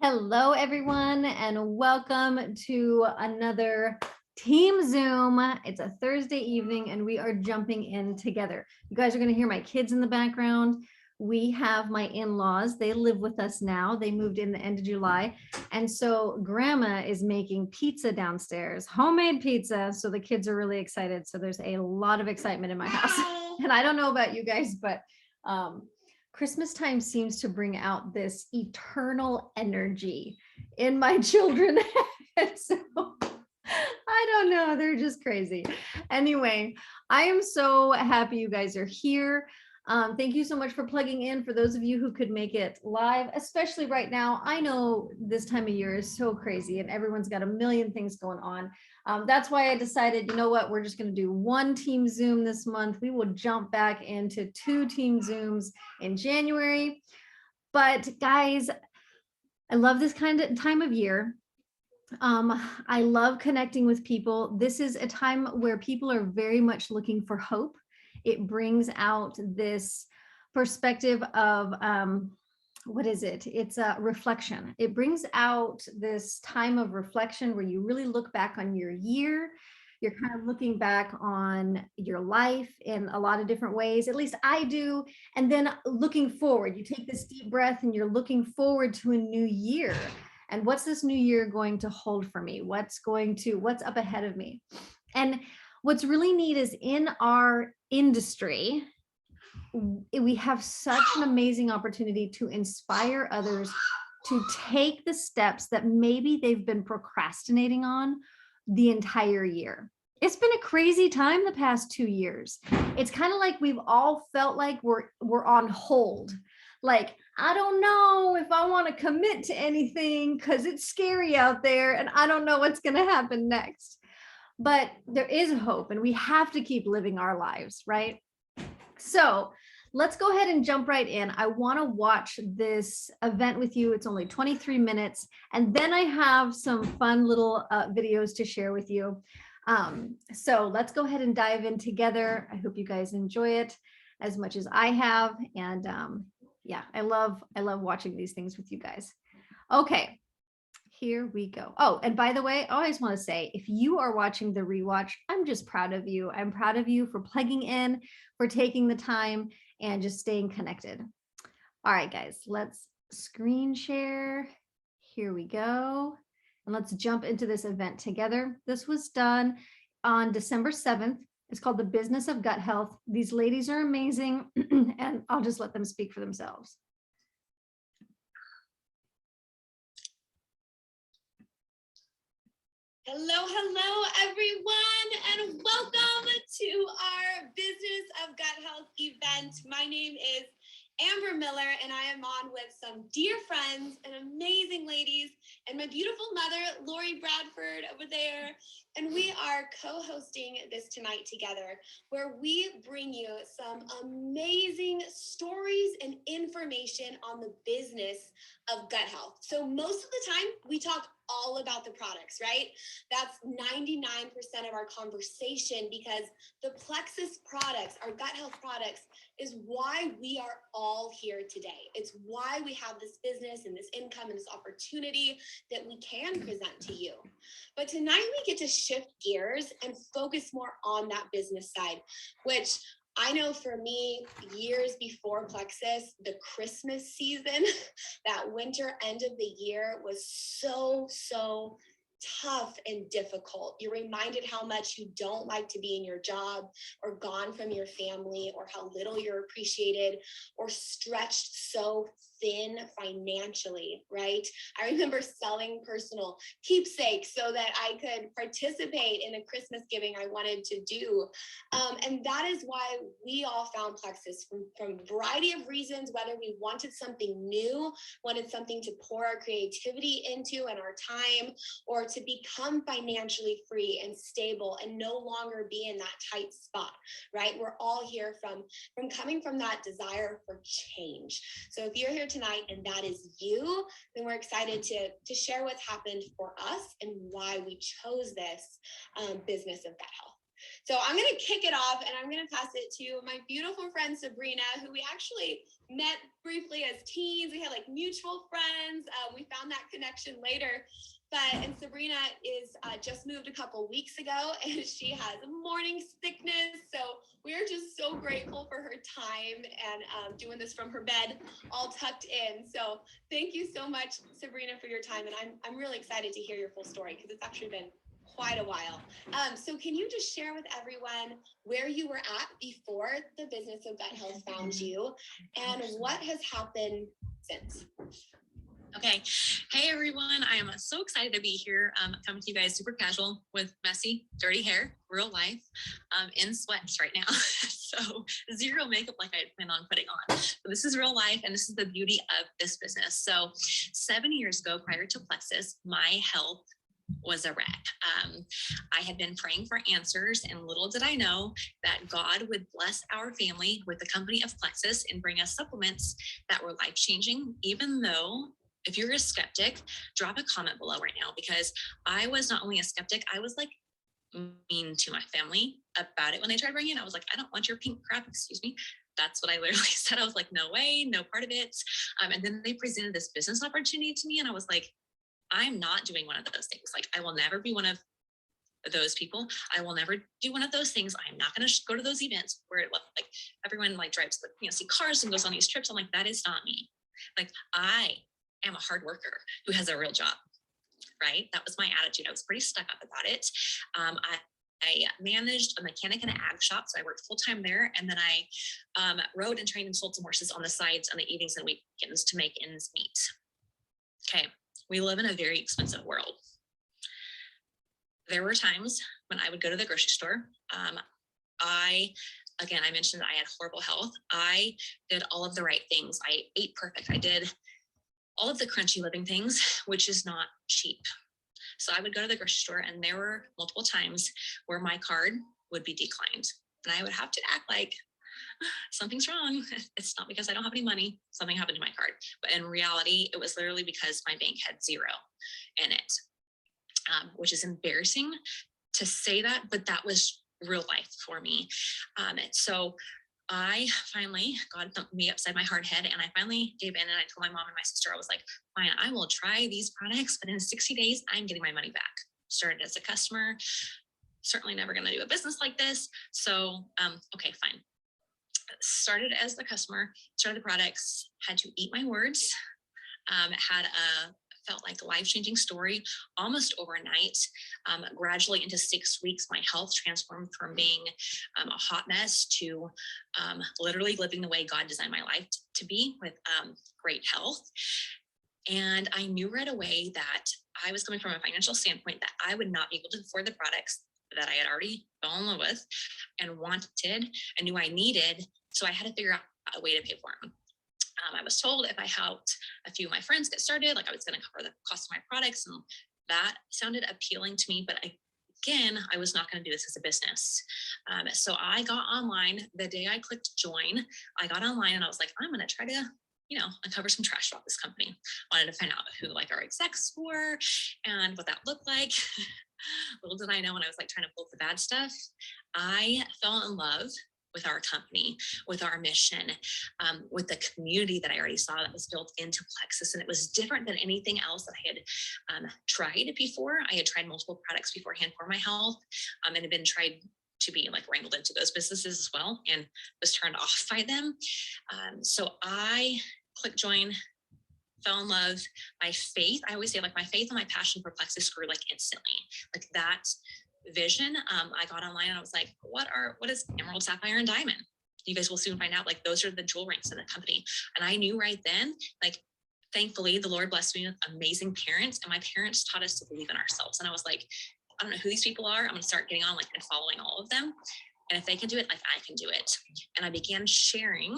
Hello, everyone, and welcome to another Team Zoom. It's a Thursday evening, and we are jumping in together. You guys are going to hear my kids in the background. We have my in-laws. They live with us now. They moved in the end of July. And so grandma is making pizza downstairs, homemade pizza. So the kids are really excited. So there's a lot of excitement in my house. And I don't know about you guys, but Christmas time seems to bring out this eternal energy in my children. So I don't know, they're just crazy. Anyway, I am so happy you guys are here. Thank you so much for plugging in. For those of you who could make it live, especially right now, I know this time of year is so crazy and everyone's got a million things going on. That's why I decided, you know what, we're just going to do one team Zoom this month. We will jump back into 2 team Zooms in January. But guys, I love this kind of time of year. I love connecting with people. This is a time where people are very much looking for hope. It brings out this perspective of what is it? It's a reflection. It brings out this time of reflection where you really look back on your year. You're kind of looking back on your life in a lot of different ways. At least I do. And then looking forward, you take this deep breath and you're looking forward to a new year. And what's this new year going to hold for me? What's up ahead of me? And what's really neat is in our industry, we have such an amazing opportunity to inspire others to take the steps that maybe they've been procrastinating on the entire year. It's been a crazy time the past 2 years. It's kind of like we've all felt like we're on hold. Like, I don't know if I want to commit to anything because it's scary out there and I don't know what's going to happen next. But there is hope and we have to keep living our lives, right? So let's go ahead and jump right in. I want to watch this event with you. It's only 23 minutes. And then I have some fun little videos to share with you. So let's go ahead and dive in together. I hope you guys enjoy it as much as I have. And yeah, I love watching these things with you guys. Okay. Here we go. Oh, and by the way, I always want to say, if you are watching the rewatch, I'm just proud of you. I'm proud of you for plugging in, for taking the time and just staying connected. All right, guys, let's screen share. Here we go. And let's jump into this event together. This was done on December 7th. It's called The Business of Gut Health. These ladies are amazing, and I'll just let them speak for themselves. Hello, everyone, and welcome to our Business of Gut Health event. My name is Amber Miller, and I am on with some dear friends and amazing ladies, and my beautiful mother, Lori Bradford, over there. And we are co-hosting this tonight together, where we bring you some amazing stories and information on the business of gut health. So most of the time, we talk all about the products, right? That's 99% of our conversation, because the Plexus products, our gut health products, is why we are all here today. It's why we have this business and this income and this opportunity that we can present to you. But tonight we get to shift gears and focus more on that business side, which I know for me, years before Plexus, the Christmas season, that winter end of the year was so tough and difficult. You're reminded how much you don't like to be in your job, or gone from your family, or how little you're appreciated, or stretched so thin financially, right? I remember selling personal keepsakes so that I could participate in a Christmas giving I wanted to do. And that is why we all found Plexus, from a variety of reasons, whether we wanted something new, wanted something to pour our creativity into and our time, or to become financially free and stable and no longer be in that tight spot, right? We're all here from coming from that desire for change. So if you're here tonight and that is you, then we're excited to share what's happened for us and why we chose this business of gut health. So I'm going to kick it off and I'm going to pass it to my beautiful friend Sabrina, who we actually met briefly as teens. We had like mutual friends. We found that connection later. And Sabrina is just moved a couple weeks ago and she has morning sickness. So we are just so grateful for her time and doing this from her bed, all tucked in. So thank you so much, Sabrina, for your time. And I'm really excited to hear your full story because it's actually been quite a while. So can you just share with everyone where you were at before the business of Gut Health found you and what has happened since? Okay. Hey, everyone. I am so excited to be here coming to you guys super casual with messy, dirty hair, real life, in sweats right now. So zero makeup like I plan on putting on. But this is real life, and this is the beauty of this business. So 7 years ago, prior to Plexus, my health was a wreck. I had been praying for answers, and little did I know that God would bless our family with the company of Plexus and bring us supplements that were life-changing, even though if you're a skeptic, drop a comment below right now, because I was not only a skeptic, I was like mean to my family about it when they tried bringing it. I was like, I don't want your pink crap, excuse me. That's what I literally said. I was like, no way, no part of it. And then they presented this business opportunity to me, and I was like, I'm not doing one of those things. Like, I will never be one of those people. I will never do one of those things. I'm not going to go to those events where like everyone like drives, see cars and goes on these trips. I'm like, that is not me. Like, I am a hard worker who has a real job, right? That was my attitude. I was pretty stuck up about it. I managed a mechanic in an ag shop, so I worked full-time there. And then I rode and trained and sold some horses on the sides on the evenings and weekends to make ends meet. Okay, we live in a very expensive world. There were times when I would go to the grocery store. I mentioned that I had horrible health. I did all of the right things. I ate perfect. I did all of the crunchy living things, which is not cheap. So I would go to the grocery store, and there were multiple times where my card would be declined. And I would have to act like something's wrong. It's not because I don't have any money. Something happened to my card. But in reality, it was literally because my bank had zero in it, which is embarrassing to say that, but that was real life for me. So I finally, God thumped me upside my hard head, and I finally gave in, and I told my mom and my sister, I was like, fine, I will try these products, but in 60 days, I'm getting my money back. Started as a customer, certainly never going to do a business like this. So, okay, fine. Started as the customer, started the products, had to eat my words, felt like a life-changing story almost overnight. Gradually into 6 weeks, my health transformed from being a hot mess to literally living the way God designed my life to be, with great health. And I knew right away that I was coming from a financial standpoint that I would not be able to afford the products that I had already fallen in love with and wanted and knew I needed. So I had to figure out a way to pay for them. I was told if I helped a few of my friends get started, like I was going to cover the cost of my products, and that sounded appealing to me. But again, I was not going to do this as a business. So I got online the day I clicked join. I got online and I was like, I'm going to try to, uncover some trash about this company. Wanted to find out who like our execs were and what that looked like. Little did I know, when I was like trying to pull the bad stuff, I fell in love with our company, with our mission, with the community that I already saw that was built into Plexus. And it was different than anything else that I had tried before. I had tried multiple products beforehand for my health, and had been tried to be like wrangled into those businesses as well, and was turned off by them. So I clicked join, fell in love. My faith, I always say, like, my faith and my passion for Plexus grew like instantly. Like that vision, I got online and I was like, what is emerald, sapphire, and diamond? You guys will soon find out. Like, those are the jewel rings in the company. And I knew right then, like, thankfully the Lord blessed me with amazing parents, and my parents taught us to believe in ourselves. And I was like, I don't know who these people are. I'm going to start getting on like and following all of them. And if they can do it, like, I can do it. And I began sharing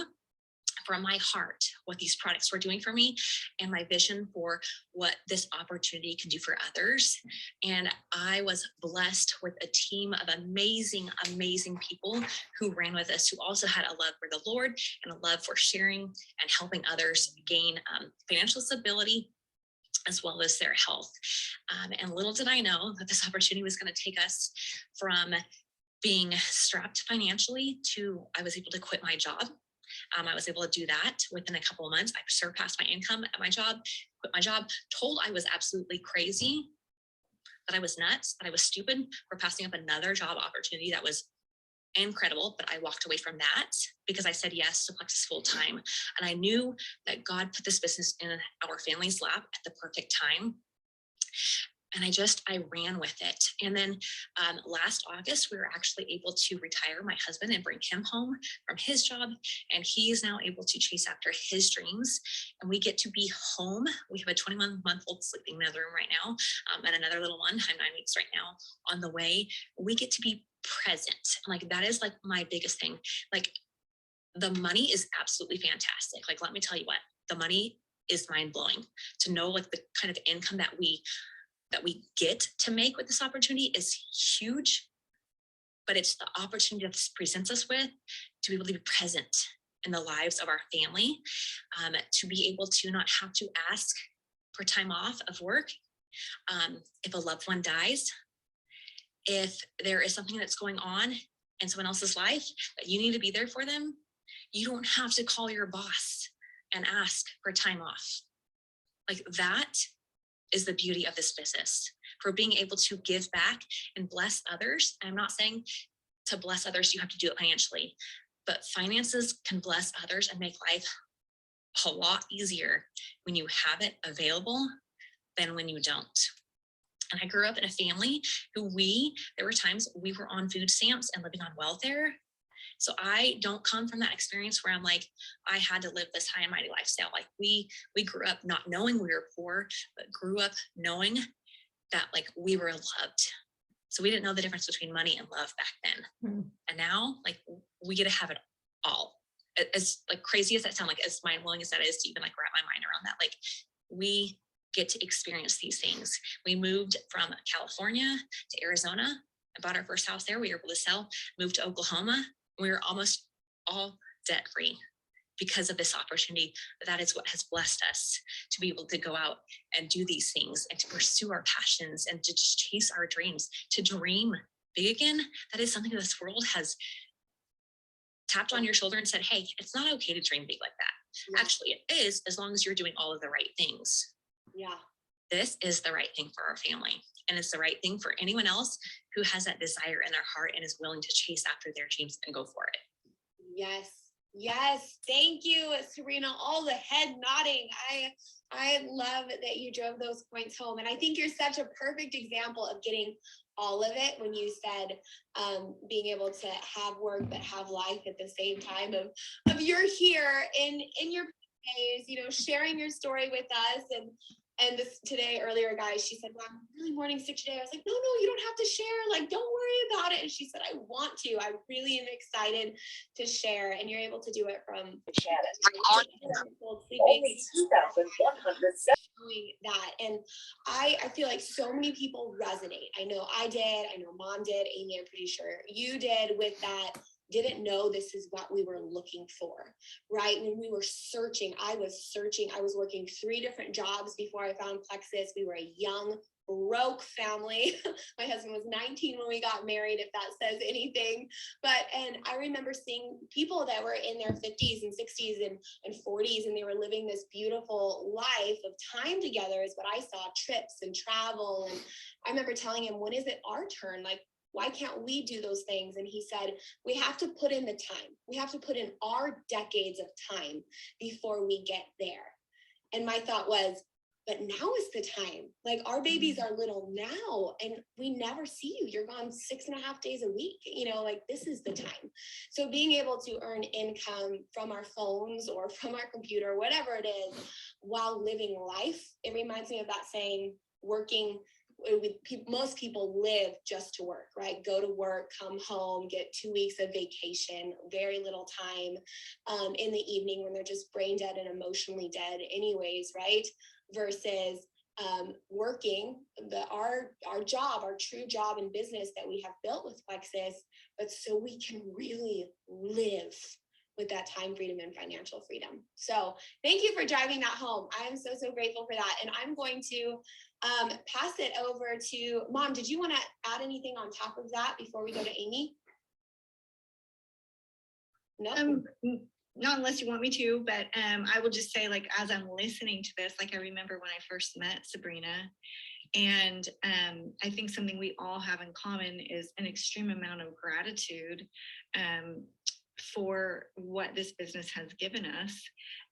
from my heart what these products were doing for me and my vision for what this opportunity can do for others. And I was blessed with a team of amazing, amazing people who ran with us, who also had a love for the Lord and a love for sharing and helping others gain financial stability as well as their health. And little did I know that this opportunity was going to take us from being strapped financially I was able to quit my job. I was able to do that within a couple of months. I surpassed my income at my job, quit my job, told I was absolutely crazy, that I was nuts, that I was stupid for passing up another job opportunity that was incredible, but I walked away from that because I said yes to Plexus full time. And I knew that God put this business in our family's lap at the perfect time. And I ran with it. And then last August, we were actually able to retire my husband and bring him home from his job. And he is now able to chase after his dreams. And we get to be home. We have a 21-month-old sleeping in another room right now, and another little one. I'm 9 weeks right now on the way. We get to be present. Like, that is like my biggest thing. Like, the money is absolutely fantastic. Like, let me tell you what, the money is mind blowing. To know like the kind of income that we get to make with this opportunity is huge, but it's the opportunity that this presents us with to be able to be present in the lives of our family, to be able to not have to ask for time off of work. If a loved one dies, if there is something that's going on in someone else's life that you need to be there for them, you don't have to call your boss and ask for time off. Like, that is the beauty of this business, for being able to give back and bless others. I'm not saying to bless others, you have to do it financially, but finances can bless others and make life a lot easier when you have it available than when you don't. And I grew up in a family there were times we were on food stamps and living on welfare. So I don't come from that experience where I'm like, I had to live this high and mighty lifestyle. Like, we grew up not knowing we were poor, but grew up knowing that like we were loved. So we didn't know the difference between money and love back then. Mm-hmm. And now, like, we get to have it all. As like crazy as that sounds, like as mind blowing as that is to even like wrap my mind around that, like, we get to experience these things. We moved from California to Arizona. I bought our first house there. We were able to sell, moved to Oklahoma. We were almost all debt free because of this opportunity. That is what has blessed us to be able to go out and do these things and to pursue our passions and to just chase our dreams, to dream big again. That is something this world has tapped on your shoulder and said, hey, it's not okay to dream big like that. Yeah. Actually, it is, as long as you're doing all of the right things. Yeah. This is the right thing for our family. And it's the right thing for anyone else who has that desire in their heart and is willing to chase after their dreams and go for it. Yes. Yes. Thank you, Serena. All the head nodding. I love that you drove those points home. And I think you're such a perfect example of getting all of it when you said being able to have work but have life at the same time of you're here in your days, you know, sharing your story with us. And this today, earlier, guys, she said, well, I'm really morning sick today. I was like, no, you don't have to share. Like, don't worry about it. And she said, I want to. I really am excited to share. And you're able to do it from only 2,100 showing that. And I feel like so many people resonate. I know I did. I know Mom did. Amy, I'm pretty sure you did with that. Didn't know this is what we were looking for, right? When we were searching, I was working 3 different jobs before I found Plexus. We were a young, broke family. My husband was 19 when we got married, if that says anything. And I remember seeing people that were in their 50s and 60s and 40s, and they were living this beautiful life of time together is what I saw, trips and travel. And I remember telling him, when is it our turn? Like, why can't we do those things? And he said, we have to put in the time. We have to put in our decades of time before we get there. And my thought was, but now is the time. Like, our babies are little now and we never see you. You're gone 6.5 days a week. You know, like, this is the time. So being able to earn income from our phones or from our computer, whatever it is, while living life, it reminds me of that saying, most people live just to work, right? Go to work, come home, get 2 weeks of vacation, very little time in the evening when they're just brain dead and emotionally dead anyways, right? Versus working our job, our true job and business that we have built with Plexus, but so we can really live with that time freedom and financial freedom. So thank you for driving that home. I am so grateful for that. And I'm going to pass it over to Mom. Did you want to add anything on top of that before we go to Amy? No. Not unless you want me to, but I will just say, like, as I'm listening to this, like, I remember when I first met Sabrina, and I think something we all have in common is an extreme amount of gratitude for what this business has given us.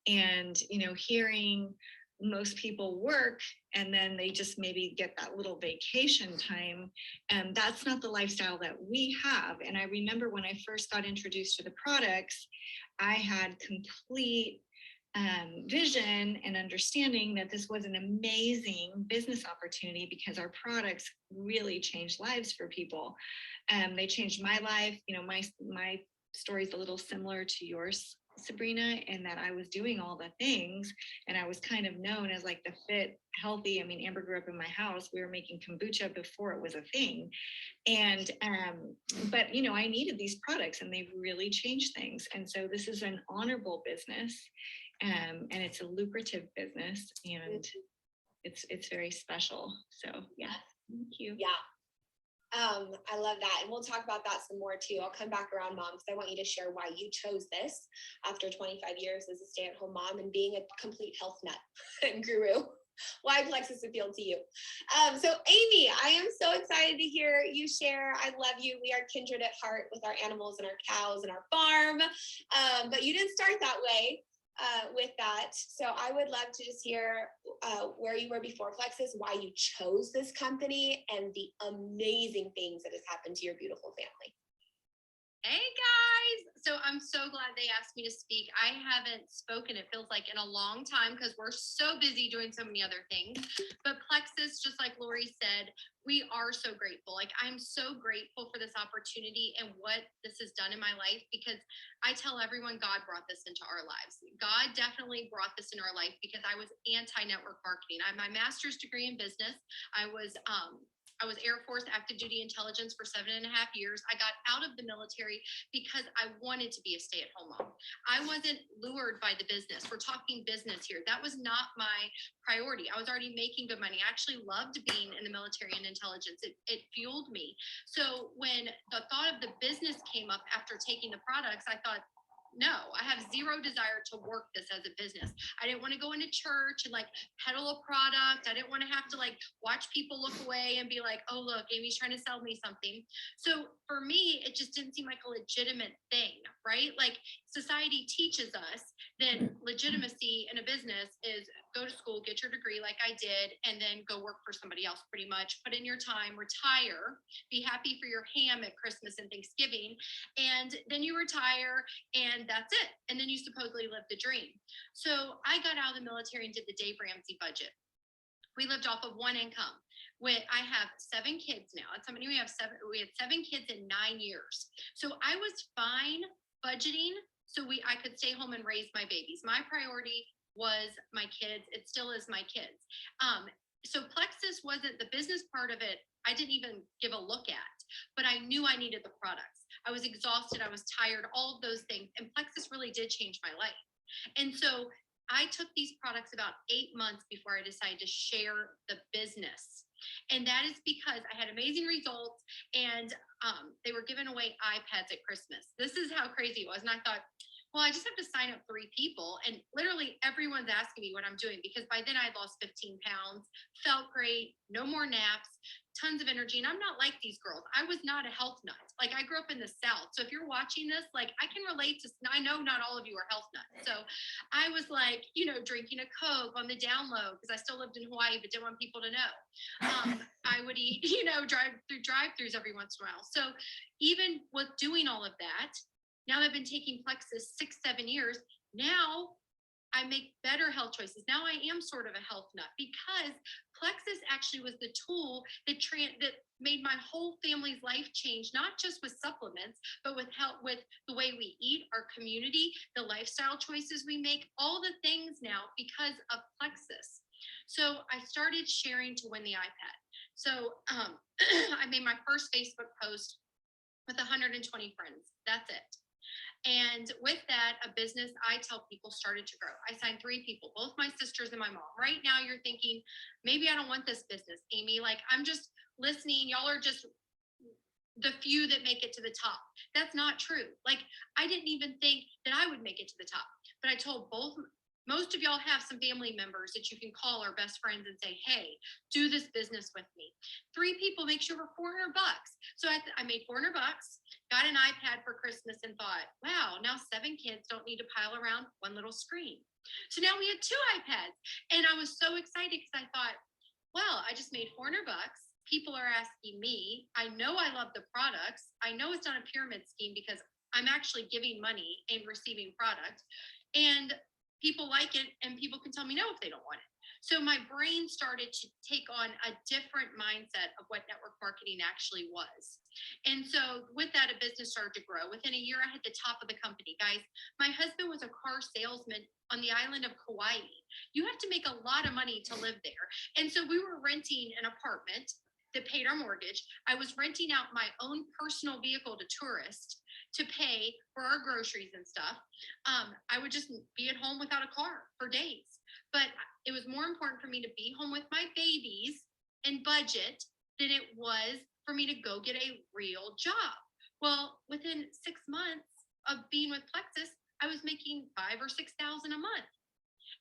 And, hearing most people work and then they just maybe get that little vacation time, and that's not the lifestyle that we have. And I remember when I first got introduced to the products, I had complete vision and understanding that this was an amazing business opportunity because our products really changed lives for people. They changed my life. My story is a little similar to yours, Sabrina, in that I was doing all the things and I was kind of known as like the fit, healthy. I mean, Amber grew up in my house. We were making kombucha before it was a thing. And, but I needed these products and they've really changed things. And so this is an honorable business, and it's a lucrative business, and it's very special. So yeah, thank you. Yeah. I love that. And we'll talk about that some more too. I'll come back around, Mom, because I want you to share why you chose this after 25 years as a stay-at-home mom and being a complete health nut and guru. Why Plexus appealed to you. So Amy, I am so excited to hear you share. I love you. We are kindred at heart with our animals and our cows and our farm. But you didn't start that way. With that. So I would love to just hear where you were before Plexus, why you chose this company, and the amazing things that has happened to your beautiful family. Hey guys, so I'm so glad they asked me to speak. I haven't spoken, it feels like, in a long time because we're so busy doing so many other things. But Plexus, just like Lori said, we are so grateful. Like, I'm so grateful for this opportunity and what this has done in my life, because I tell everyone God brought this into our lives. God definitely brought this into our life because I was anti-network marketing. I have my master's degree in business. I was Air Force active duty intelligence for 7.5 years. I got out of the military because I wanted to be a stay-at-home mom. I wasn't lured by the business. We're talking business here. That was not my priority. I was already making good money. I actually loved being in the military and intelligence. It fueled me. So when the thought of the business came up after taking the products, I thought, no, I have zero desire to work this as a business. I didn't want to go into church and like peddle a product. I didn't want to have to like watch people look away and be like, oh, look, Amy's trying to sell me something. So for me, it just didn't seem like a legitimate thing, right? Like, society teaches us that legitimacy in a business is go to school, get your degree like I did, and then go work for somebody else pretty much. Put in your time, retire, be happy for your ham at Christmas and Thanksgiving, and then you retire and that's it. And then you supposedly live the dream. So I got out of the military and did the Dave Ramsey budget. We lived off of one income. I have 7 kids now. At somebody we had 7 kids in 9 years. So I was fine budgeting so I could stay home and raise my babies. My priority was my kids. It still is my kids. So Plexus wasn't the business part of it. I didn't even give a look at, but I knew I needed the products. I was exhausted. I was tired, all of those things. And Plexus really did change my life. And so I took these products about 8 months before I decided to share the business. And that is because I had amazing results, and they were giving away iPads at Christmas. This is how crazy it was. And I thought, well, I just have to sign up 3 people. And literally everyone's asking me what I'm doing, because by then I had lost 15 pounds, felt great, no more naps, tons of energy. And I'm not like these girls. I was not a health nut. Like, I grew up in the South. So if you're watching this, like, I can relate to, I know not all of you are health nuts. So I was like, drinking a Coke on the down low because I still lived in Hawaii, but didn't want people to know. I would eat, drive-throughs every once in a while. So even with doing all of that, now I've been taking Plexus 6-7 years. Now I make better health choices. Now I am sort of a health nut because Plexus actually was the tool that made my whole family's life change, not just with supplements, but with help with the way we eat, our community, the lifestyle choices we make, all the things now because of Plexus. So I started sharing to win the iPad. So I made my first Facebook post with 120 friends. That's it. And with that, a business, I tell people, started to grow. I signed 3 people, both my sisters and my mom. Right now you're thinking, maybe I don't want this business, Amy. Like, I'm just listening. Y'all are just the few that make it to the top. That's not true. Like, I didn't even think that I would make it to the top, but I told most of y'all have some family members that you can call or best friends and say, hey, do this business with me. 3 people makes you over $400. So I made $400, got an iPad for Christmas and thought, wow, now 7 kids don't need to pile around one little screen. So now we had 2 iPads, and I was so excited because I thought, well, I just made $400. People are asking me. I know I love the products. I know it's not a pyramid scheme because I'm actually giving money and receiving product, and people like it, and people can tell me no if they don't want it. So my brain started to take on a different mindset of what network marketing actually was. And so with that, a business started to grow. Within a year, I hit the top of the company. Guys, my husband was a car salesman on the island of Kauai. You have to make a lot of money to live there. And so we were renting an apartment that paid our mortgage. I was renting out my own personal vehicle to tourists to pay for our groceries and stuff. I would just be at home without a car for days. But it was more important for me to be home with my babies and budget than it was for me to go get a real job. Well, within 6 months of being with Plexus, I was making $5,000 or $6,000 a month.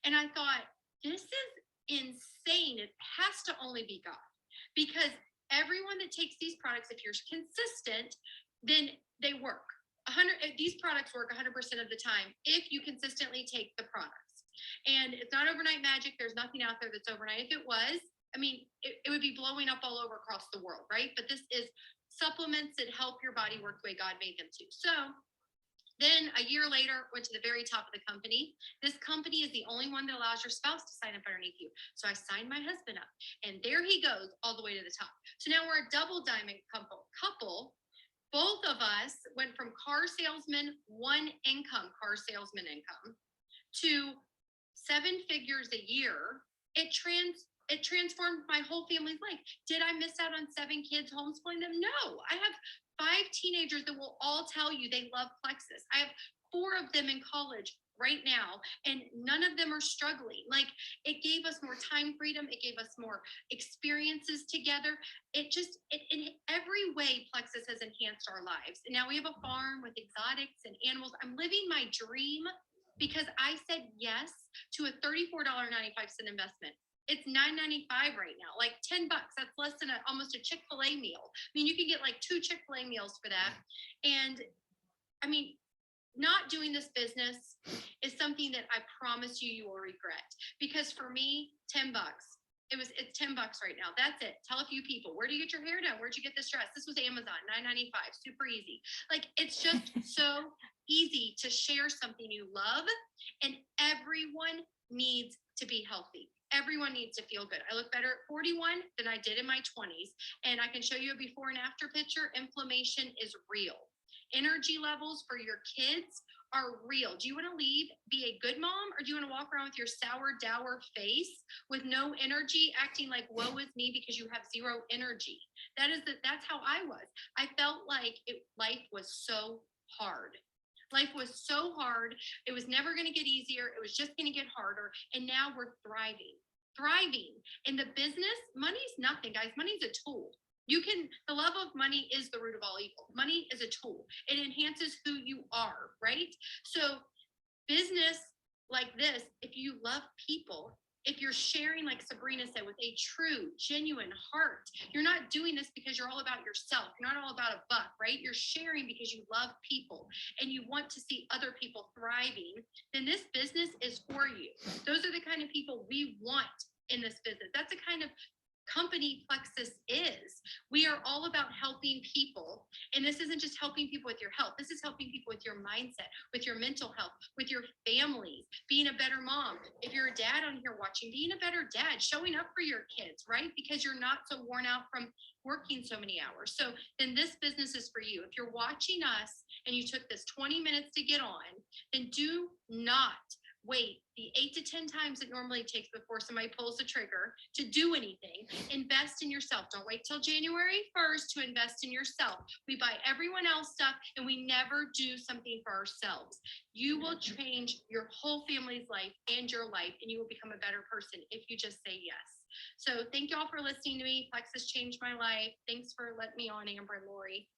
And I thought, this is insane. It has to only be God. Because everyone that takes these products, if you're consistent, then they work. These products work 100% of the time if you consistently take the products. And it's not overnight magic. There's nothing out there that's overnight. If it was, I mean, it would be blowing up all over across the world, right? But this is supplements that help your body work the way God made them to. So then a year later, went to the very top of the company. This company is the only one that allows your spouse to sign up underneath you. So I signed my husband up, and there he goes all the way to the top. So now we're a double diamond couple. Both of us went from car salesman, car salesman income, to 7 figures a year. It transformed my whole family's life. Did I miss out on 7 kids homeschooling them? No. I have 5 teenagers that will all tell you they love Plexus. I have 4 of them in college right now, and none of them are struggling. Like, it gave us more time freedom. It gave us more experiences together. In every way, Plexus has enhanced our lives. And now we have a farm with exotics and animals. I'm living my dream because I said yes to a $34.95 investment. It's $9.95 right now, like $10. That's less than almost a Chick-fil-A meal. I mean, you can get like 2 Chick-fil-A meals for that. And I mean, not doing this business is something that I promise you will regret. Because for me, $10. It's $10 right now. That's it. Tell a few people, where do you get your hair done? Where'd you get this dress? This was Amazon, $9.95, super easy. Like, it's just so easy to share something you love, and everyone needs to be healthy. Everyone needs to feel good. I look better at 41 than I did in my 20s. And I can show you a before and after picture. Inflammation is real. Energy levels for your kids are real. Do you want to be a good mom, or do you want to walk around with your sour, dour face with no energy, acting like woe is me because you have 0 energy? That's how I was. I felt like life was so hard. Life was so hard. It was never going to get easier. It was just going to get harder. And now we're thriving. In the business, money's nothing, guys. Money's a tool. The love of money is the root of all evil. Money is a tool. It enhances who you are, right? So business like this, if you love people, if you're sharing, like Sabrina said, with a true, genuine heart, you're not doing this because you're all about yourself. You're not all about a buck, right? You're sharing because you love people and you want to see other people thriving, then this business is for you. Those are the kind of people we want in this business. That's the kind of company Plexus is. We are all about helping people. And this isn't just helping people with your health. This is helping people with your mindset, with your mental health, with your families, being a better mom. If you're a dad on here watching, being a better dad, showing up for your kids, right? Because you're not so worn out from working so many hours. So then this business is for you. If you're watching us and you took this 20 minutes to get on, then do not wait the 8 to 10 times it normally takes before somebody pulls the trigger to do anything. Invest in yourself. Don't wait till January 1st to invest in yourself. We buy everyone else stuff and we never do something for ourselves. You will change your whole family's life and your life, and you will become a better person if you just say yes. So thank you all for listening to me. Plex has changed my life. Thanks for letting me on, Amber and Lori.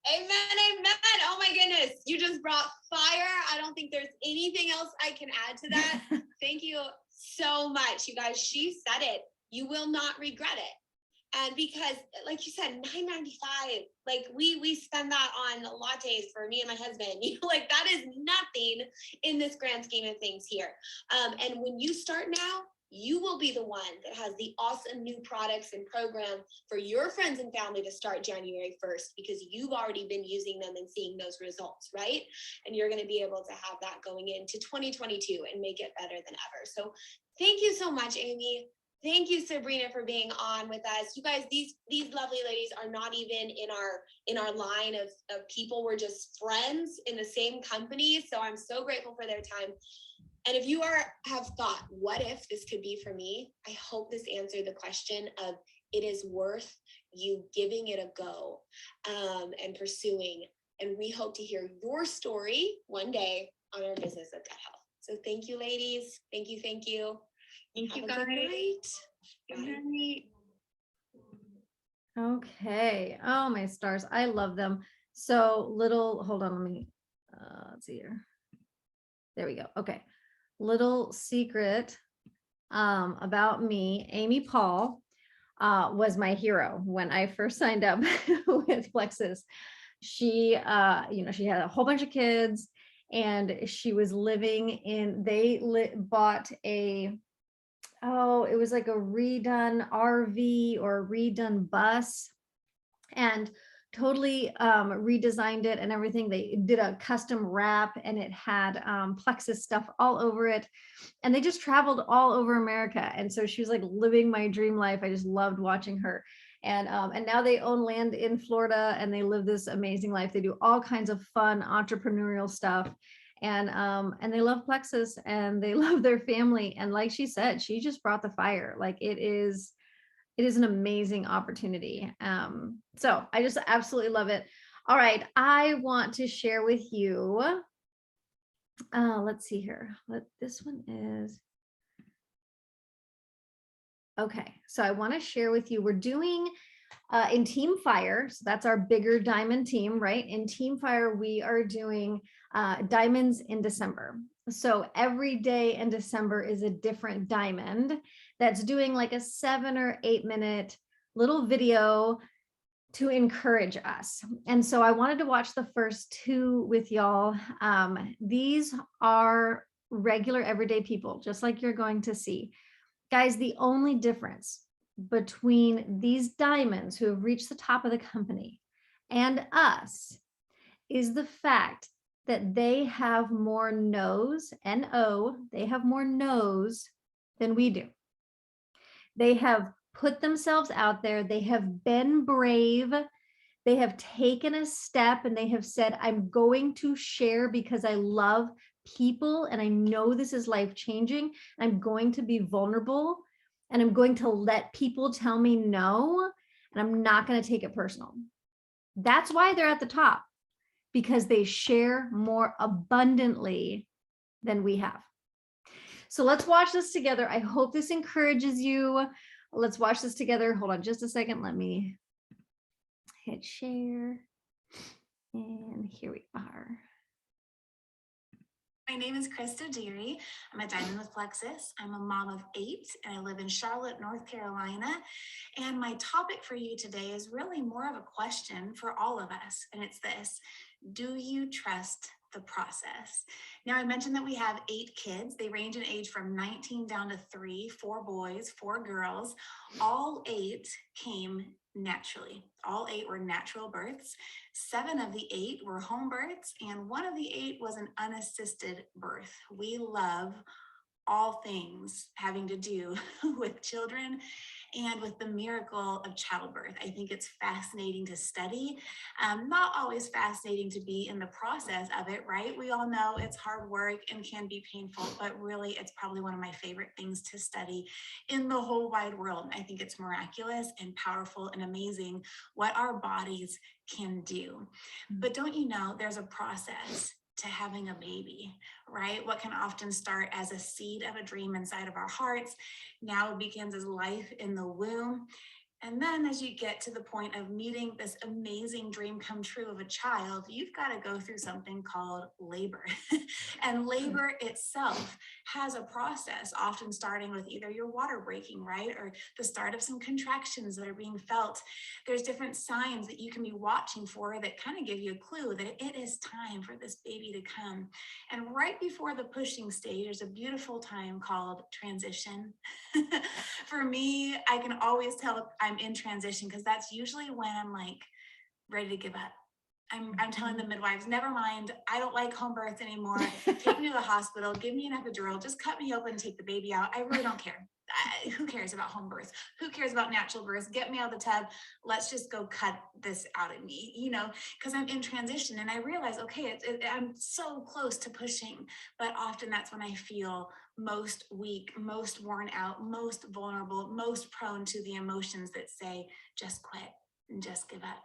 Amen, amen. Oh my goodness. You just brought fire. I don't think there's anything else I can add to that. Thank you so much, you guys. She said it. You will not regret it. And because, like you said, $9.95, like we spend that on lattes for me and my husband. You know, like that is nothing in this grand scheme of things here. And when you start now, you will be the one that has the awesome new products and program for your friends and family to start January 1st, because you've already been using them and seeing those results, right? And you're going to be able to have that going into 2022 and make it better than ever. So thank you so much, Amy. Thank you, Sabrina, for being on with us. You guys, these lovely ladies are not even in our line of people. We're just friends in the same company. So I'm so grateful for their time. And if you have thought, what if this could be for me? I hope this answered the question of it is worth you giving it a go and pursuing. And we hope to hear your story one day on our Business of Gut Health. So thank you, ladies. Thank you. Thank Have you, a guys. good night. Good Bye. night. Okay. Oh, my stars. I love them. So hold on, let me, let's see here. There we go. Okay. Little secret about me. Amy Paul was my hero when I first signed up with Plexus. She, she had a whole bunch of kids and she was living in, bought it was like a redone RV or a redone bus, and totally redesigned it and everything. They did a custom wrap and it had Plexus stuff all over it. And they just traveled all over America. And so she was like living my dream life. I just loved watching her. And now they own land in Florida and they live this amazing life. They do all kinds of fun entrepreneurial stuff. And they love Plexus and they love their family. And like she said, she just brought the fire. Like it is an amazing opportunity. So I just absolutely love it. All right. I want to share with you, let's see here what this one is. Okay. So I want to share with you, we're doing in Team Fire. So that's our bigger diamond team, right? In Team Fire, we are doing diamonds in December. So every day in December is a different diamond that's doing like a 7 or 8 minute little video to encourage us. And so I wanted to watch the first 2 with y'all. These are regular everyday people, just like you're going to see. Guys, the only difference between these diamonds who have reached the top of the company and us is the fact that they have more no's, N-O, they have more no's than we do. They have put themselves out there. They have been brave. They have taken a step and they have said, I'm going to share because I love people and I know this is life-changing. I'm going to be vulnerable and I'm going to let people tell me no, and I'm not going to take it personal. That's why they're at the top, because they share more abundantly than we have. So let's watch this together. I hope this encourages you. Let's watch this together. Hold on just a second. Let me hit share. And here we are. My name is Krista Deary. I'm a diamond with Plexus. I'm a mom of 8 and I live in Charlotte, North Carolina. And my topic for you today is really more of a question for all of us. And it's this: do you trust the process? Now, I mentioned that we have 8 kids. They range in age from 19 down to 3, 4 boys, 4 girls. All 8 came naturally. All 8 were natural births. 7 of the 8 were home births, and 1 of the 8 was an unassisted birth. We love all things having to do with children and with the miracle of childbirth. I think it's fascinating to study, not always fascinating to be in the process of it, right? We all know it's hard work and can be painful, but really it's probably one of my favorite things to study in the whole wide world. I think it's miraculous and powerful and amazing what our bodies can do. But don't you know, there's a process to having a baby, right? What can often start as a seed of a dream inside of our hearts now begins as life in the womb. And then as you get to the point of meeting this amazing dream come true of a child, you've got to go through something called labor. And labor itself has a process, often starting with either your water breaking, right? Or the start of some contractions that are being felt. There's different signs that you can be watching for that kind of give you a clue that it is time for this baby to come. And right before the pushing stage, there's a beautiful time called transition. For me, I can always tell I'm in transition because that's usually when I'm like ready to give up. I'm telling the midwives, never mind, I don't like home birth anymore. Take me to the hospital, give me an epidural, just cut me open and take the baby out. I really don't care. Who cares about home birth? Who cares about natural birth? Get me out of the tub. Let's just go cut this out of me, because I'm in transition and I realize, okay, I'm so close to pushing, but often that's when I feel most weak, most worn out, most vulnerable, most prone to the emotions that say, just quit and just give up.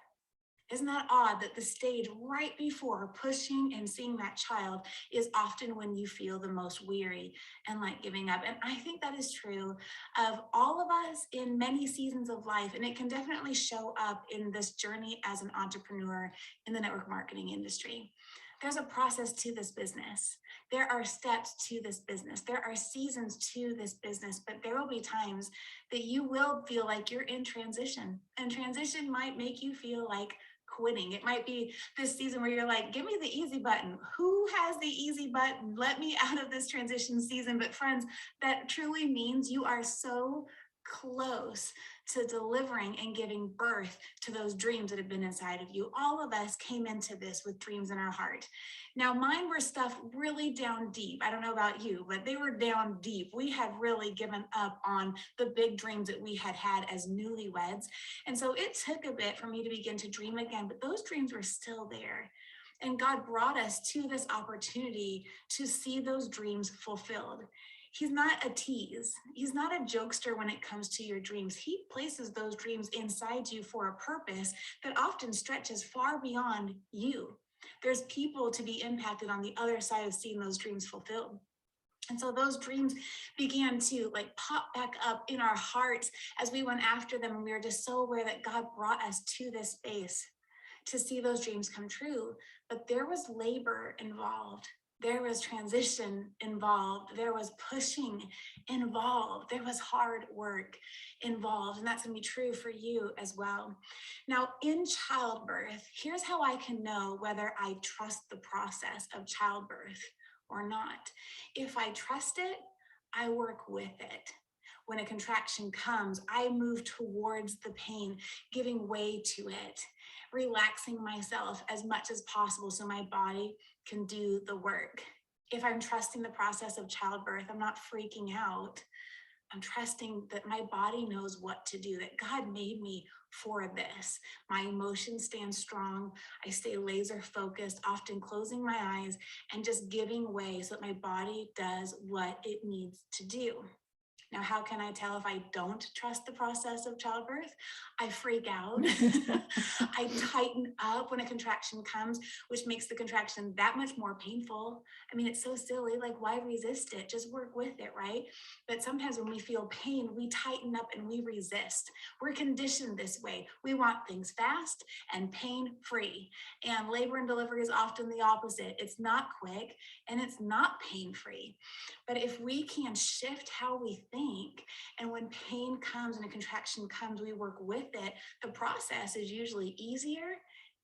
Isn't that odd that the stage right before pushing and seeing that child is often when you feel the most weary and like giving up? And I think that is true of all of us in many seasons of life. And it can definitely show up in this journey as an entrepreneur in the network marketing industry. There's a process to this business. There are steps to this business. There are seasons to this business, but there will be times that you will feel like you're in transition, and transition might make you feel like quitting. It might be this season where you're like, give me the easy button. Who has the easy button? Let me out of this transition season. But friends, that truly means you are so close to delivering and giving birth to those dreams that have been inside of you. All of us came into this with dreams in our heart. Now, mine were stuff really down deep. I don't know about you, but they were down deep. We had really given up on the big dreams that we had had as newlyweds. And so it took a bit for me to begin to dream again, but those dreams were still there. And God brought us to this opportunity to see those dreams fulfilled. He's not a tease. He's not a jokester when it comes to your dreams. He places those dreams inside you for a purpose that often stretches far beyond you. There's people to be impacted on the other side of seeing those dreams fulfilled. And so those dreams began to pop back up in our hearts as we went after them. And we were just so aware that God brought us to this space to see those dreams come true. But there was labor involved. There was transition involved. There was pushing involved. There was hard work involved. And that's going to be true for you as well. Now, in childbirth, here's how I can know whether I trust the process of childbirth or not. If I trust it, I work with it. When a contraction comes, I move towards the pain, giving way to it, relaxing myself as much as possible so my body can do the work. If I'm trusting the process of childbirth, I'm not freaking out. I'm trusting that my body knows what to do, that God made me for this. My emotions stand strong. I stay laser focused, often closing my eyes and just giving way so that my body does what it needs to do. Now, how can I tell if I don't trust the process of childbirth? I freak out. I tighten up when a contraction comes, which makes the contraction that much more painful. I mean, it's so silly. Why resist it? Just work with it, right? But sometimes when we feel pain, we tighten up and we resist. We're conditioned this way. We want things fast and pain-free. And labor and delivery is often the opposite. It's not quick and it's not pain-free. But if we can shift how we think, and when pain comes and a contraction comes, we work with it, the process is usually easier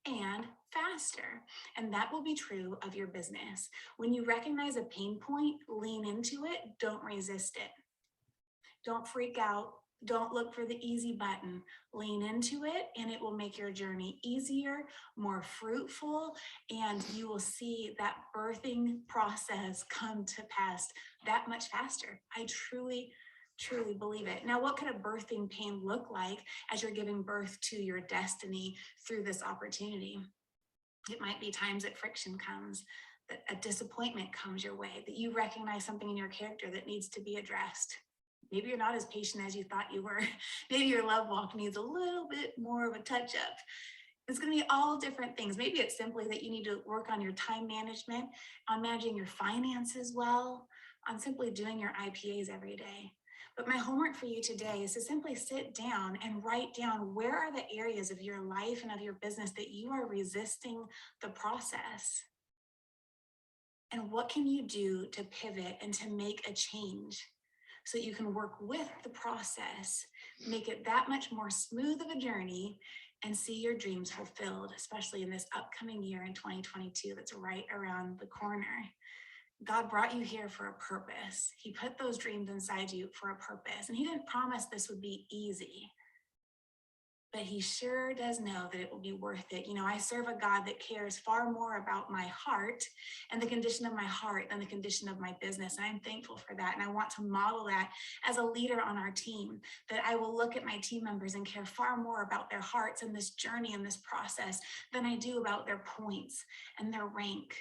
and faster. And that will be true of your business. When you recognize a pain point, lean into it, don't resist it. Don't freak out. Don't look for the easy button. Lean into it and it will make your journey easier, more fruitful, and you will see that birthing process come to pass that much faster. I truly Truly believe it. Now, what could a birthing pain look like as you're giving birth to your destiny through this opportunity? It might be times that friction comes, that a disappointment comes your way, that you recognize something in your character that needs to be addressed. Maybe you're not as patient as you thought you were. Maybe your love walk needs a little bit more of a touch up. It's going to be all different things. Maybe it's simply that you need to work on your time management, on managing your finances well, on simply doing your IPAs every day. But my homework for you today is to simply sit down and write down where are the areas of your life and of your business that you are resisting the process. And what can you do to pivot and to make a change so that you can work with the process, make it that much more smooth of a journey, and see your dreams fulfilled, especially in this upcoming year in 2022 that's right around the corner. God brought you here for a purpose. He put those dreams inside you for a purpose. And he didn't promise this would be easy, but he sure does know that it will be worth it. You know, I serve a God that cares far more about my heart and the condition of my heart than the condition of my business. And I'm thankful for that. And I want to model that as a leader on our team, that I will look at my team members and care far more about their hearts in this journey and this process than I do about their points and their rank.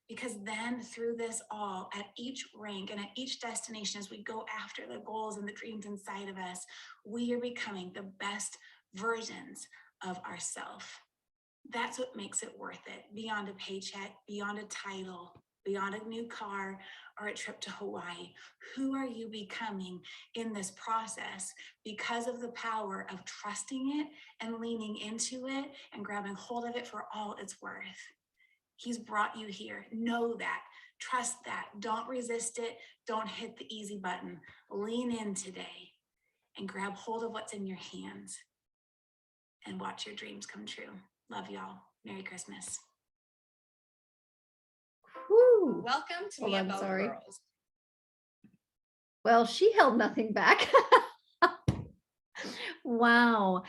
Because then through this all, at each rank and at each destination, as we go after the goals and the dreams inside of us, we are becoming the best versions of ourselves. That's what makes it worth it, beyond a paycheck, beyond a title, beyond a new car or a trip to Hawaii. Who are you becoming in this process because of the power of trusting it and leaning into it and grabbing hold of it for all it's worth? He's brought you here. Know that. Trust that. Don't resist it. Don't hit the easy button. Lean in today and grab hold of what's in your hands and watch your dreams come true. Love y'all. Merry Christmas. Whew. Welcome to Hold Me on, About sorry. Girls. Well, she held nothing back. Wow.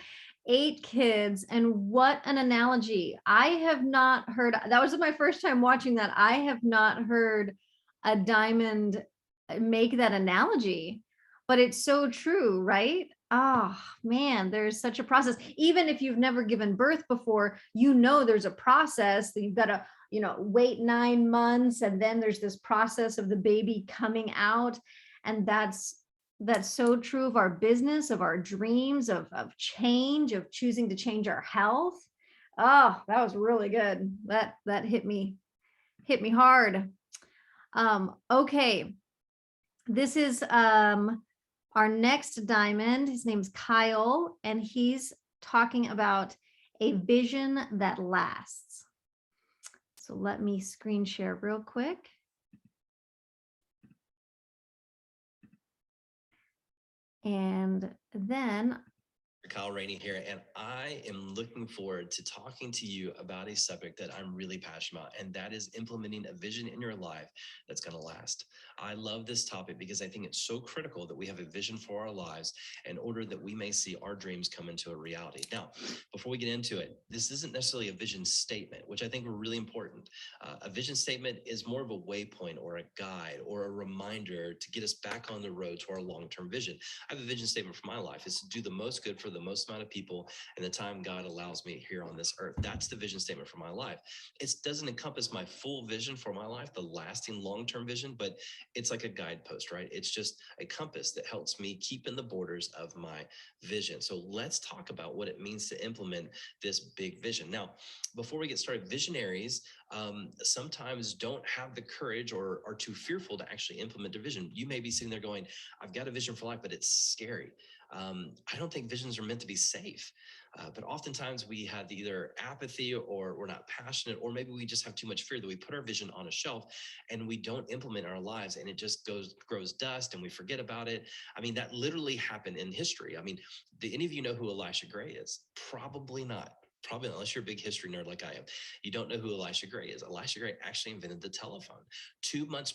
8 kids, and what an analogy. I have not heard, that was my first time watching that. I have not heard a diamond make that analogy, but it's so true, right? Oh man, there's such a process. Even if you've never given birth before, you know there's a process that you've got to, wait 9 months, and then there's this process of the baby coming out. And that's so true of our business, of our dreams, of change, of choosing to change our health. Oh, that was really good. That hit me hard. Okay. This is our next diamond. His name's Kyle, and he's talking about a vision that lasts. So let me screen share real quick. And then Kyle Rainey here, and I am looking forward to talking to you about a subject that I'm really passionate about, and that is implementing a vision in your life that's going to last. I love this topic because I think it's so critical that we have a vision for our lives in order that we may see our dreams come into a reality. Now, before we get into it, this isn't necessarily a vision statement, which I think are really important. A vision statement is more of a waypoint or a guide or a reminder to get us back on the road to our long-term vision. I have a vision statement for my life. It's to do the most good for the most amount of people in the time God allows me here on this earth. That's the vision statement for my life. It doesn't encompass my full vision for my life, the lasting long-term vision, but it's like a guidepost, right? It's just a compass that helps me keep in the borders of my vision. So let's talk about what it means to implement this big vision. Now, before we get started, visionaries sometimes don't have the courage or are too fearful to actually implement a vision. You may be sitting there going, I've got a vision for life, but it's scary. I don't think visions are meant to be safe, but oftentimes we have either apathy or we're not passionate, or maybe we just have too much fear that we put our vision on a shelf and we don't implement our lives, and it just grows dust and we forget about it. I mean, that literally happened in history. I mean, do any of you know who Elisha Gray is? Probably not. Probably not, unless you're a big history nerd like I am. You don't know who Elisha Gray is. Elisha Gray actually invented the telephone 2 months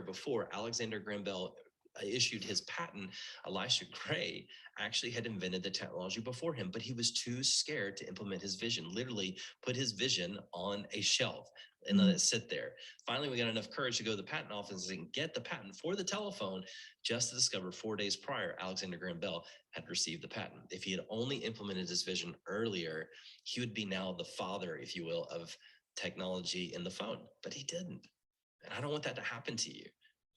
before Alexander Graham Bell issued his patent, Elisha Gray actually had invented the technology before him, but he was too scared to implement his vision, literally put his vision on a shelf and let it sit there. Finally, we got enough courage to go to the patent office and get the patent for the telephone, just to discover 4 days prior, Alexander Graham Bell had received the patent. If he had only implemented his vision earlier, he would be now the father, if you will, of technology in the phone, but he didn't. And I don't want that to happen to you.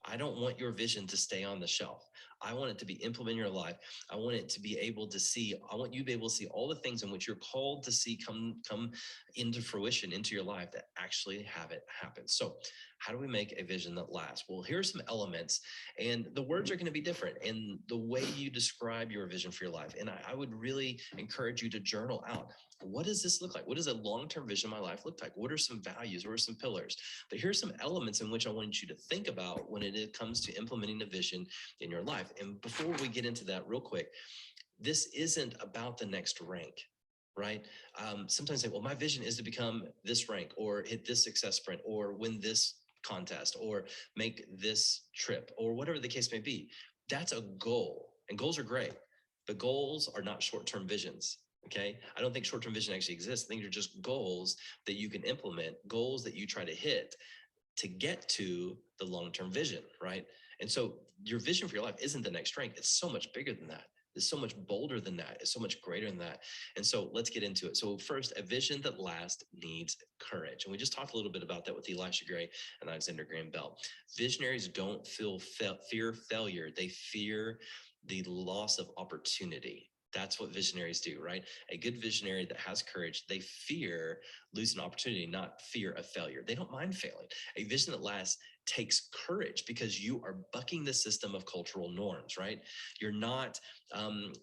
I don't want your vision to stay on the shelf. I want it to be implemented in your life. I want it to be able to see, I want you to be able to see all the things in which you're called to see come into fruition into your life, that actually have it happen. So how do we make a vision that lasts? Well, here's some elements, and the words are going to be different in the way you describe your vision for your life. And I would really encourage you to journal out, what does this look like? What does a long-term vision of my life look like? What are some values? What are some pillars? But here's some elements in which I want you to think about when it comes to implementing a vision in your life. And before we get into that real quick, this isn't about the next rank, right? Sometimes say, well, my vision is to become this rank, or hit this success sprint, or win this contest, or make this trip, or whatever the case may be. That's a goal, and goals are great, but goals are not short-term visions. Okay. I don't think short-term vision actually exists. I think they're just goals that you can implement, goals that you try to hit to get to the long-term vision, right? And so your vision for your life isn't the next rank. It's so much bigger than that. It's so much bolder than that. It's so much greater than that. And so let's get into it. So first, a vision that lasts needs courage. And we just talked a little bit about that with Elisha Gray and Alexander Graham Bell. Visionaries don't fear failure. They fear the loss of opportunity. That's what visionaries do, right? A good visionary that has courage, they fear losing opportunity, not fear of failure. They don't mind failing. A vision that lasts takes courage because you are bucking the system of cultural norms, right? You're not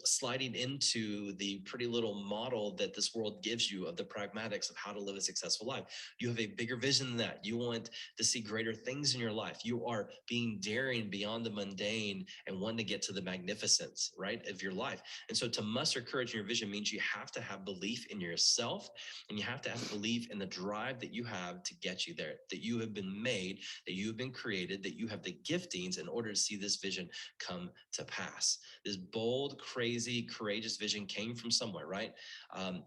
sliding into the pretty little model that this world gives you of the pragmatics of how to live a successful life. You have a bigger vision than that. You want to see greater things in your life. You are being daring beyond the mundane and wanting to get to the magnificence, right, of your life. And so to muster courage in your vision means you have to have belief in yourself, and you have to have belief in the drive that you have to get you there, that you have been made, that you have been created, that you have the giftings in order to see this vision come to pass. This bold, crazy, courageous vision came from somewhere, right?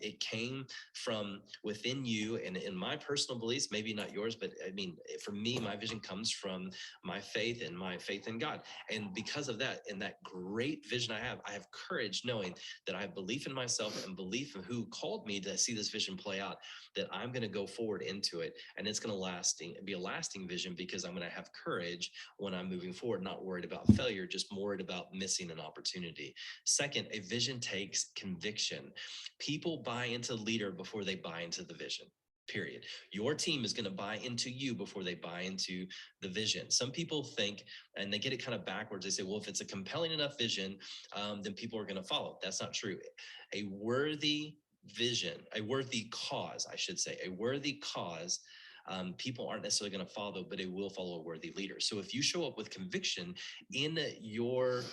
It came from within you. And in my personal beliefs, maybe not yours, but I mean, for me, my vision comes from my faith and my faith in God. And because of that, in that great vision I have courage knowing that I have belief in myself and belief in who called me to see this vision play out, that I'm going to go forward into it. And it's going to be a lasting vision because I'm going to have courage when I'm moving forward, not worried about failure, just worried about missing an opportunity. Second, a vision takes conviction. People buy into the leader before they buy into the vision. Period. Your team is going to buy into you before they buy into the vision. Some people think, and they get it kind of backwards. They say, well, if it's a compelling enough vision, then people are going to follow. That's not true. A worthy vision, a worthy cause, I should say, a worthy cause, people aren't necessarily going to follow, but they will follow a worthy leader. So if you show up with conviction in your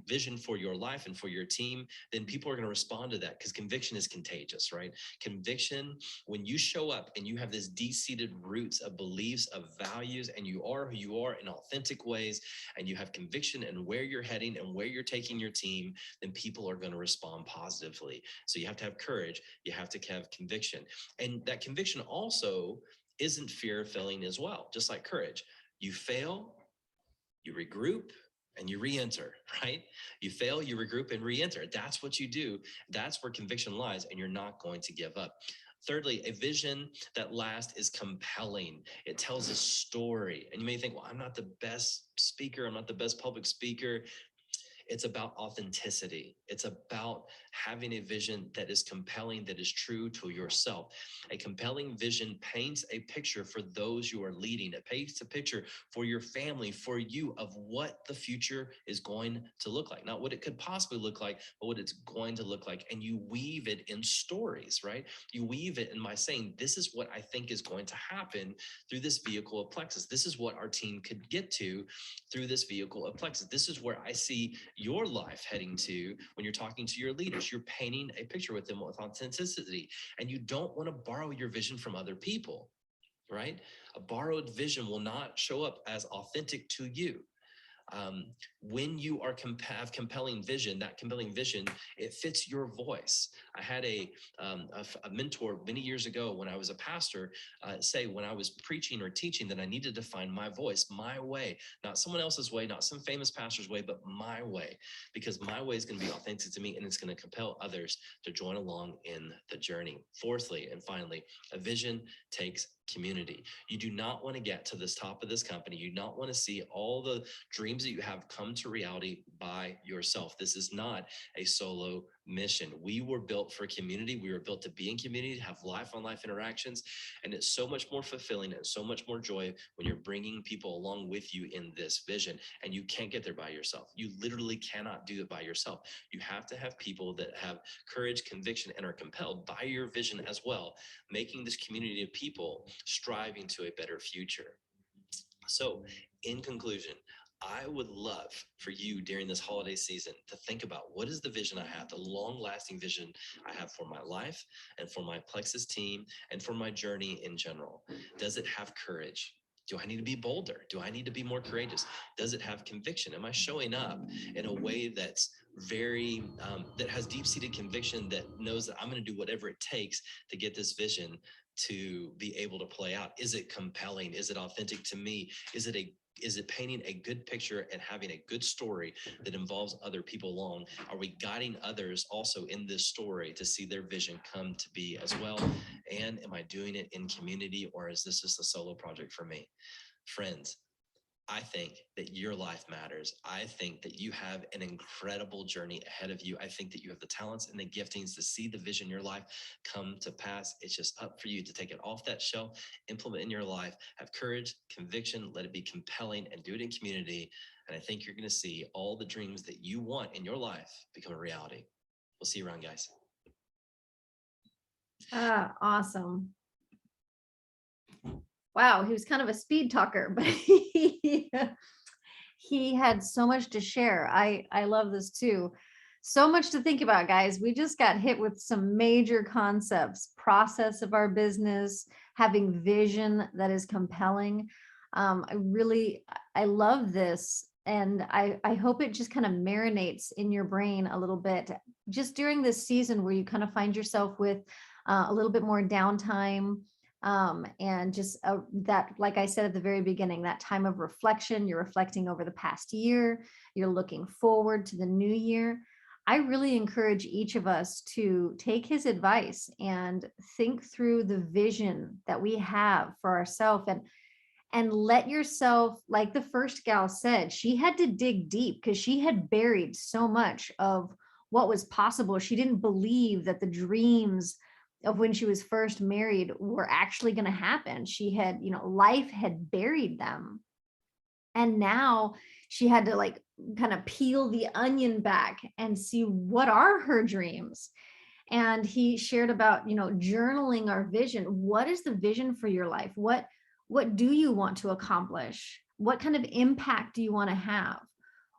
vision for your life and for your team, then people are going to respond to that because conviction is contagious, right? Conviction, when you show up and you have this deep-seated roots of beliefs, of values, and you are who you are in authentic ways, and you have conviction in where you're heading and where you're taking your team, then people are going to respond positively. So you have to have courage. You have to have conviction. And that conviction also isn't fear of failing as well, just like courage. You fail, you regroup, and you re-enter, right? You fail, you regroup, and re-enter. That's what you do. That's where conviction lies, and you're not going to give up. Thirdly, a vision that lasts is compelling. It tells a story. And you may think, well, I'm not the best speaker. I'm not the best public speaker. It's about authenticity. It's about having a vision that is compelling, that is true to yourself. A compelling vision paints a picture for those you are leading. It paints a picture for your family, for you, of what the future is going to look like. Not what it could possibly look like, but what it's going to look like. And you weave it in stories, right? You weave it in by saying, this is what I think is going to happen through this vehicle of Plexus. This is what our team could get to through this vehicle of Plexus. This is where I see your life heading to when you're talking to your leaders. You're painting a picture with them with authenticity, and you don't want to borrow your vision from other people, right? A borrowed vision will not show up as authentic to you. When you are have compelling vision, that compelling vision, it fits your voice. I had a mentor many years ago when I was a pastor say when I was preaching or teaching that I needed to find my voice, my way, not someone else's way, not some famous pastor's way, but my way, because my way is going to be authentic to me and it's going to compel others to join along in the journey. Fourthly, and finally, a vision takes community. You do not want to get to this top of this company. You do not want to see all the dreams that you have come to reality by yourself. This is not a solo mission. We were built for community. We were built to be in community, to have life on life interactions. And it's so much more fulfilling and so much more joy when you're bringing people along with you in this vision. And you can't get there by yourself. You literally cannot do it by yourself. You have to have people that have courage, conviction, and are compelled by your vision as well, making this community of people striving to a better future. So in conclusion, I would love for you during this holiday season to think about what is the vision I have, the long-lasting vision I have for my life and for my Plexus team and for my journey in general. Does it have courage? Do I need to be bolder? Do I need to be more courageous? Does it have conviction? Am I showing up in a way that's very, that has deep-seated conviction, that knows that I'm going to do whatever it takes to get this vision to be able to play out? Is it compelling? Is it authentic to me? Is it painting a good picture and having a good story that involves other people along? Are we guiding others also in this story to see their vision come to be as well? And am I doing it in community, or is this just a solo project for me? Friends, I think that your life matters. I think that you have an incredible journey ahead of you. I think that you have the talents and the giftings to see the vision in your life come to pass. It's just up for you to take it off that shelf, implement in your life, have courage, conviction, let it be compelling, and do it in community. And I think you're going to see all the dreams that you want in your life become a reality. We'll see you around, guys. Awesome. Wow, he was kind of a speed talker, but he had so much to share. I love this too. So much to think about, guys. We just got hit with some major concepts: process of our business, having vision that is compelling. I love this. And I hope it just kind of marinates in your brain a little bit just during this season where you kind of find yourself with a little bit more downtime. And just that, like I said at the very beginning, that time of reflection. You're reflecting over the past year, you're looking forward to the new year. I really encourage each of us to take his advice and think through the vision that we have for ourselves, and let yourself, like the first gal said, she had to dig deep because she had buried so much of what was possible. She didn't believe that the dreams of when she was first married were actually going to happen. She had, life had buried them. And now she had to like kind of peel the onion back and see what are her dreams. And he shared about, journaling our vision. What is the vision for your life? What do you want to accomplish? What kind of impact do you want to have?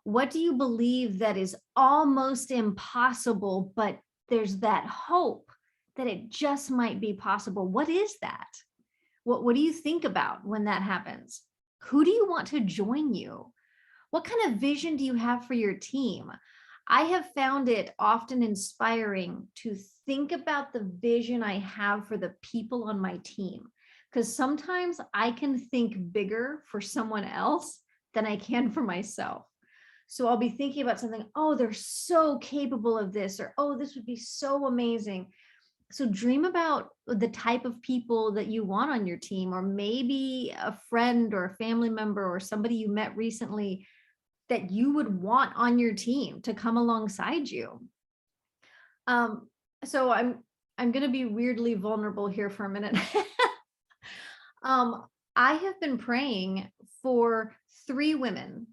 What do you believe that is almost impossible, but there's that hope that it just might be possible? What is that? What do you think about when that happens? Who do you want to join you? What kind of vision do you have for your team? I have found it often inspiring to think about the vision I have for the people on my team, because sometimes I can think bigger for someone else than I can for myself. So I'll be thinking about something, oh, they're so capable of this, or oh, this would be so amazing. So dream about the type of people that you want on your team, or maybe a friend or a family member or somebody you met recently that you would want on your team to come alongside you. So I'm going to be weirdly vulnerable here for a minute. I have been praying for 3 women.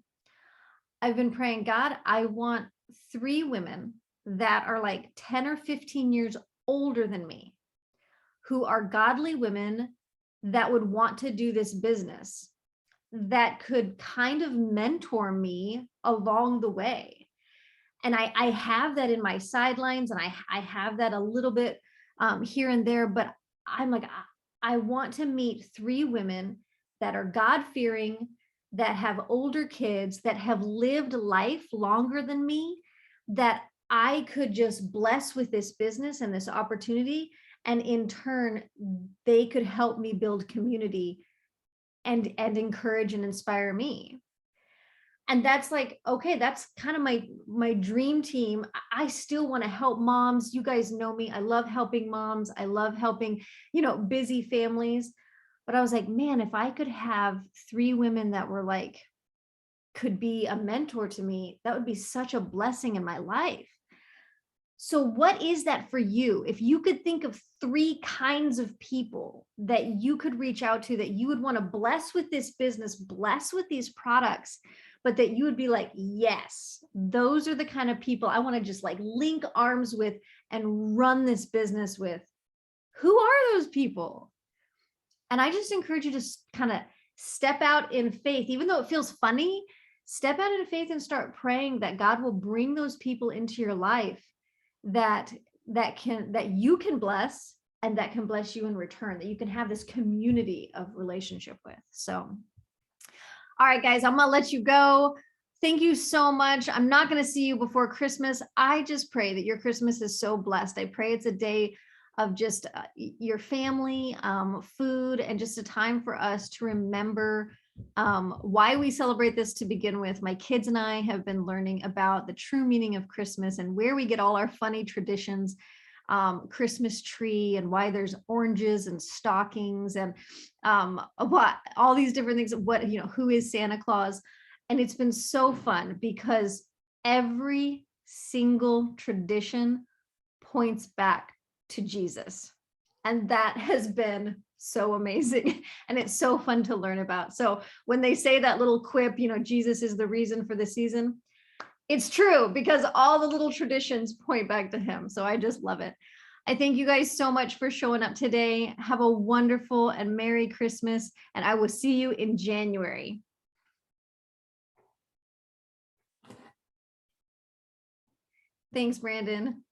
I've been praying, God, I want 3 women that are like 10 or 15 years older than me, who are godly women that would want to do this business, that could kind of mentor me along the way. And I have that in my sidelines, and I have that a little bit here and there, but I'm like, I want to meet 3 women that are God-fearing, that have older kids that have lived life longer than me, that I could just bless with this business and this opportunity. And in turn, they could help me build community and encourage and inspire me. And that's like, okay, that's kind of my dream team. I still want to help moms. You guys know me. I love helping moms. I love helping, busy families. But I was like, man, if I could have 3 women that were like, could be a mentor to me, that would be such a blessing in my life. So what is that for you? If you could think of 3 kinds of people that you could reach out to, that you would want to bless with this business, bless with these products, but that you would be like, yes, those are the kind of people I want to just like link arms with and run this business with. Who are those people? And I just encourage you to kind of step out in faith, even though it feels funny, step out in faith and start praying that God will bring those people into your life that you can bless, and that can bless you in return, that you can have this community of relationship with. So, all right, guys, I'm gonna let you go. Thank you so much. I'm not gonna see you before Christmas. I just pray that your Christmas is so blessed. I pray it's a day of just your family, food, and just a time for us to remember why we celebrate this to begin with. My kids and I have been learning about the true meaning of Christmas and where we get all our funny traditions, Christmas tree, and why there's oranges and stockings, and all these different things. Who is Santa Claus? And it's been so fun because every single tradition points back to Jesus. And that has been so amazing. And it's so fun to learn about. So when they say that little quip, Jesus is the reason for the season, it's true, because all the little traditions point back to him. So I just love it. I thank you guys so much for showing up today. Have a wonderful and Merry Christmas. And I will see you in January. Thanks, Brandon.